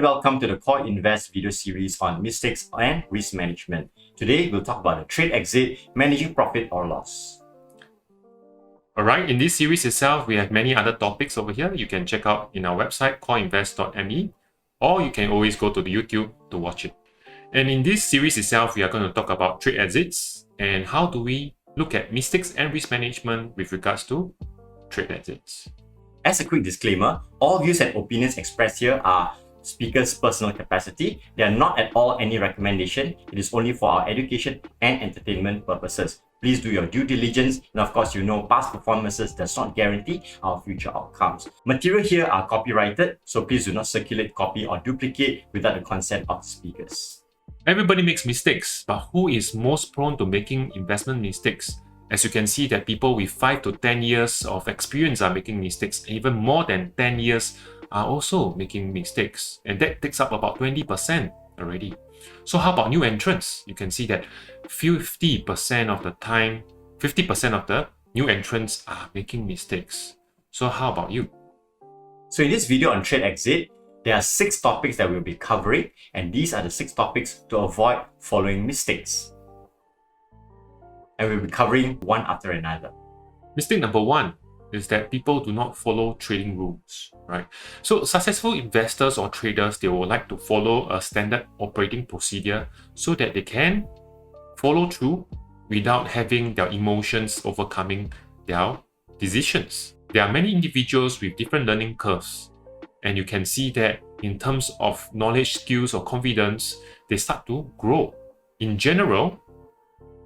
and welcome to the Core Invest video series on mistakes and risk management. Today, we'll talk about the trade exit, managing profit or loss. Alright, in this series itself, we have many other topics over here. You can check out in our website, coreinvest.me, or you can always go to the YouTube to watch it. And in this series itself, we are going to talk about trade exits and how do we look at mistakes and risk management with regards to trade exits. As a quick disclaimer, all views and opinions expressed here are speakers' personal capacity. They are not at all any recommendation. It is only for our education and entertainment purposes. Please do your due diligence, and of course, past performances does not guarantee our future outcomes. Material here are copyrighted, so please do not circulate, copy, or duplicate without the consent of the speakers. Everybody makes mistakes, but who is most prone to making investment mistakes? As you can see that people with 5 to 10 years of experience are making mistakes, and even more than 10 years are also making mistakes. And that takes up about 20% already. So how about new entrants? You can see that 50% of the time, 50% of the new entrants are making mistakes. So how about you? So in this video on trade exit, there are 6 topics that we'll be covering, and these are the 6 topics to avoid following mistakes. And we'll be covering one after another. Mistake number 1 is that people do not follow trading rules, right? So successful investors or traders, they will like to follow a standard operating procedure so that they can follow through without having their emotions overcoming their decisions. There are many individuals with different learning curves, and you can see that in terms of knowledge, skills, or confidence, they start to grow. In general,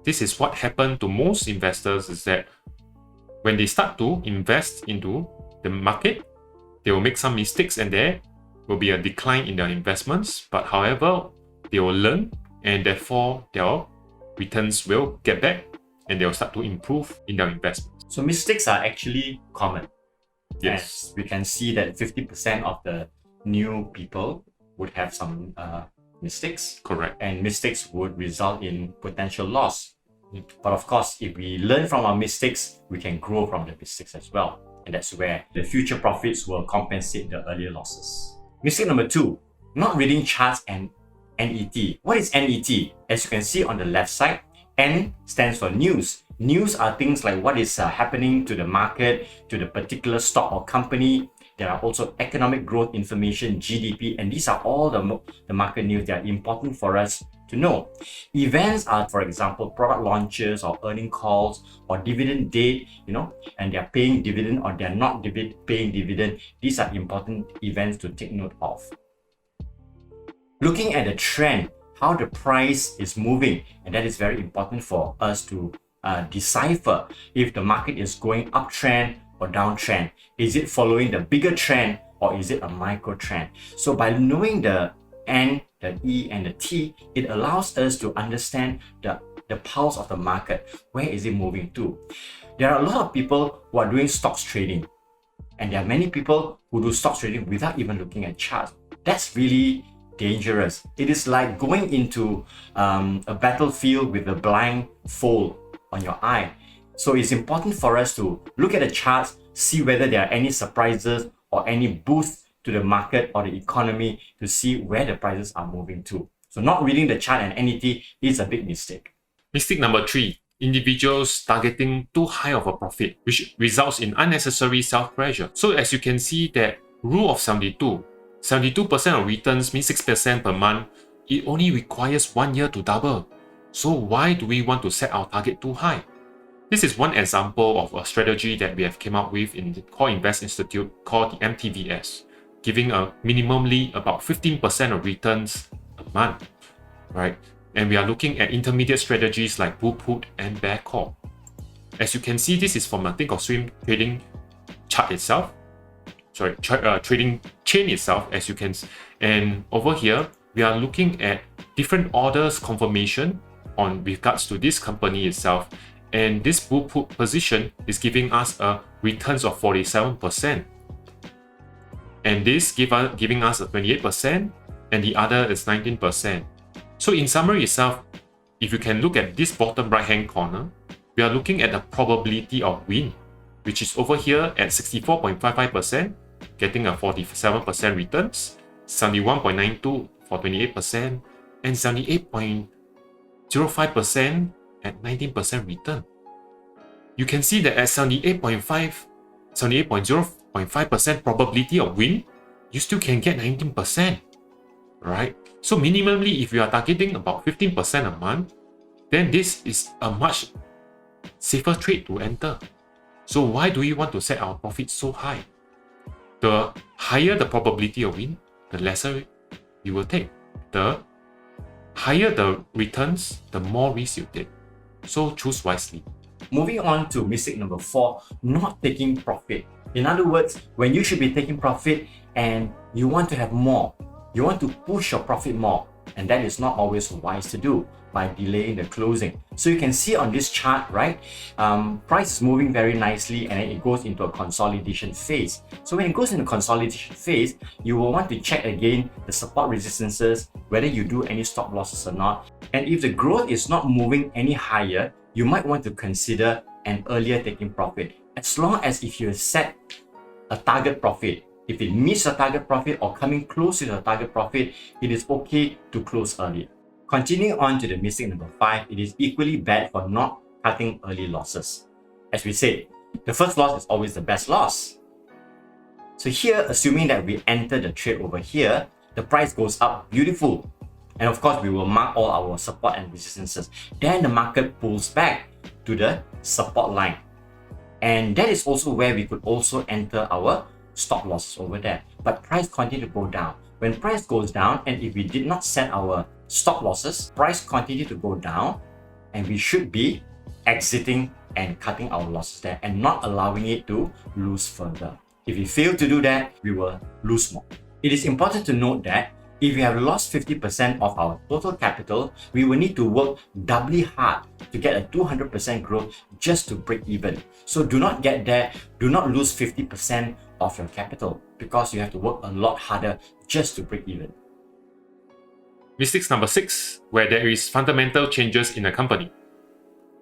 this is what happened to most investors, is that when they start to invest into the market, they will make some mistakes and there will be a decline in their investments. But however, they will learn and therefore their returns will get back and they will start to improve in their investments. So mistakes are actually common. Yes. As we can see that 50% of the new people would have some mistakes. Correct. And mistakes would result in potential loss. But of course, if we learn from our mistakes, we can grow from the mistakes as well. And that's where the future profits will compensate the earlier losses. Mistake number 2, not reading charts and NET. What is NET? As you can see on the left side, N stands for news. News are things like what is happening to the market, to the particular stock or company. There are also economic growth information, GDP, and these are all the market news that are important for us to know. Events are, for example, product launches or earning calls or dividend date, and they're paying dividend or they're not paying dividend. These are important events to take note of. Looking at the trend, how the price is moving, and that is very important for us to decipher if the market is going uptrend or downtrend. Is it following the bigger trend or is it a micro trend? So by knowing the N, the E, and the T, it allows us to understand the pulse of the market. Where is it moving to? There are a lot of people who are doing stocks trading, and there are many people who do stocks trading without even looking at charts. That's really dangerous. It is like going into a battlefield with a blindfold on your eye. So it's important for us to look at the charts, see whether there are any surprises or any boost to the market or the economy to see where the prices are moving to. So not reading the chart and NET is a big mistake. Mistake number 3, individuals targeting too high of a profit, which results in unnecessary self-pressure. So as you can see that rule of 72% of returns means 6% per month. It only requires 1 year to double. So why do we want to set our target too high? This is one example of a strategy that we have came up with in the Core Invest Institute called the MTVS, giving a minimally about 15% of returns a month, right? And we are looking at intermediate strategies like bull put and bear call. As you can see, this is from a think or swim trading chart itself. Trading chain itself, as you can see. And over here, we are looking at different orders confirmation on regards to this company itself. And this bull put position is giving us a returns of 47%. And this giving us a 28%, and the other is 19%. So in summary itself, if you can look at this bottom right hand corner, we are looking at the probability of win, which is over here at 64.55%, getting a 47% returns. 71.92 for 28%, and 78.05% at 19% return. You can see that at 78.0.5% probability of win, you still can get 19%, right? So minimally, if you are targeting about 15% a month, then this is a much safer trade to enter. So why do we want to set our profits so high? The higher the probability of win, the lesser you will take. The higher the returns, the more risk you take. So choose wisely. Moving on to mistake number 4, not taking profit. In other words, when you should be taking profit and you want to have more, you want to push your profit more, and that is not always wise to do by delaying the closing. So you can see on this chart, right? Price is moving very nicely and then it goes into a consolidation phase. So when it goes into consolidation phase, you will want to check again the support resistances, whether you do any stop losses or not. And if the growth is not moving any higher, you might want to consider an earlier taking profit. As long as if you set a target profit, if it meets the target profit or coming close to the target profit, it is okay to close early. Continuing on to the mistake number 5, it is equally bad for not cutting early losses. As we said, the first loss is always the best loss. So here, assuming that we enter the trade over here, the price goes up, beautiful. And of course, we will mark all our support and resistances. Then the market pulls back to the support line. And that is also where we could also enter our stop losses over there. But price continue to go down. When price goes down, and if we did not set our stop losses, price continue to go down, and we should be exiting and cutting our losses there and not allowing it to lose further. If we fail to do that, we will lose more. It is important to note that if we have lost 50% of our total capital, we will need to work doubly hard to get a 200% growth just to break even. So do not get there, do not lose 50% of your capital because you have to work a lot harder just to break even. Mistakes number 6, where there is fundamental changes in a company.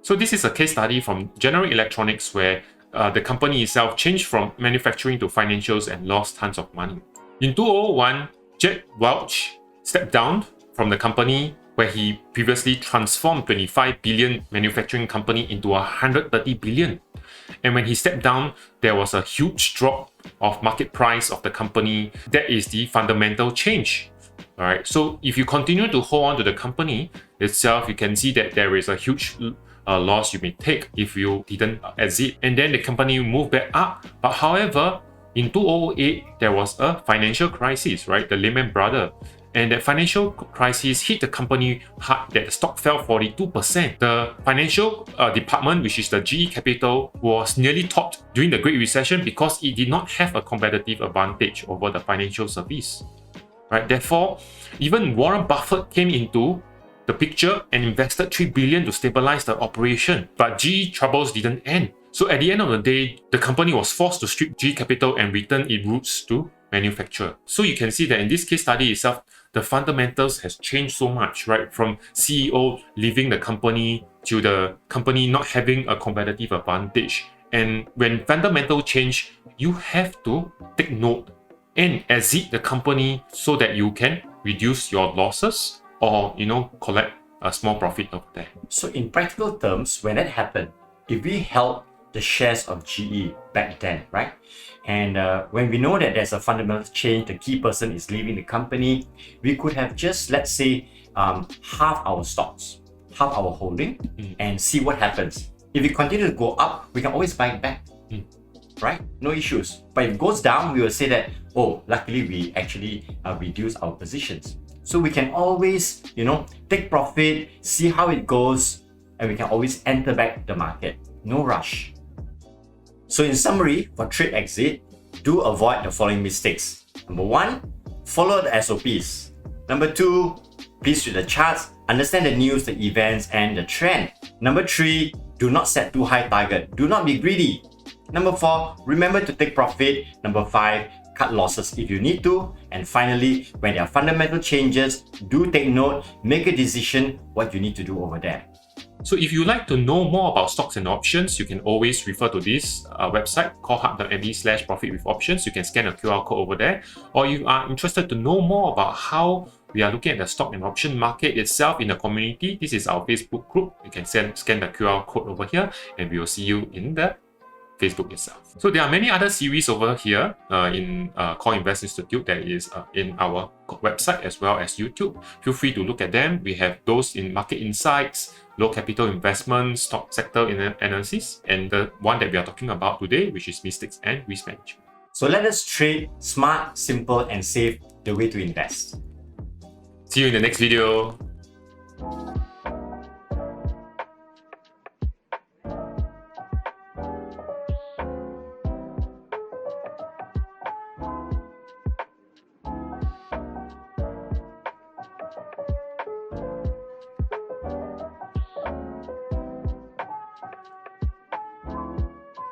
So this is a case study from General Electronics where the company itself changed from manufacturing to financials and lost tons of money. In 2001, Jack Welch stepped down from the company where he previously transformed 25 billion manufacturing company into 130 billion. And when he stepped down, there was a huge drop of market price of the company. That is the fundamental change. Alright, so if you continue to hold on to the company itself, you can see that there is a huge loss you may take if you didn't exit. And then the company moved back up. But however, in 2008, there was a financial crisis, right? The Lehman Brothers. And that financial crisis hit the company hard, that the stock fell 42%. The financial department, which is the GE Capital, was nearly topped during the Great Recession because it did not have a competitive advantage over the financial service. Right? Therefore, even Warren Buffett came into the picture and invested $3 billion to stabilize the operation. But GE troubles didn't end. So at the end of the day, the company was forced to strip GE Capital and return its roots to manufacture. So you can see that in this case study itself, the fundamentals has changed so much, right? From CEO leaving the company to the company not having a competitive advantage. And when fundamental change, you have to take note and exit the company so that you can reduce your losses or, collect a small profit of that. So in practical terms, when that happened, if we held the shares of GE back then, right? And when we know that there's a fundamental change, the key person is leaving the company, we could have just, let's say, half our stocks, half our holding, and see what happens. If it continues to go up, we can always buy it back, right? No issues. But if it goes down, we will say that, oh, luckily we actually reduce our positions. So we can always, take profit, see how it goes, and we can always enter back the market. No rush. So in summary, for trade exit, do avoid the following mistakes. Number 1, follow the SOPs. Number 2, please read the charts, understand the news, the events, and the trend. Number 3, do not set too high target. Do not be greedy. Number 4, remember to take profit. Number 5, cut losses if you need to. And finally, when there are fundamental changes, do take note, make a decision what you need to do over there. So if you like to know more about stocks and options, you can always refer to this website, callhub.me/profit with options. You can scan a QR code over there. Or you are interested to know more about how we are looking at the stock and option market itself in the community, this is our Facebook group. You can scan the QR code over here, and we will see you in the Facebook itself. So there are many other series over here in Core Invest Institute that is in our website as well as YouTube. Feel free to look at them. We have those in market insights, low capital investment, stock sector analysis, and the one that we are talking about today, which is Mystics and Risk Management. So let us trade smart, simple, and safe, the way to invest. See you in the next video.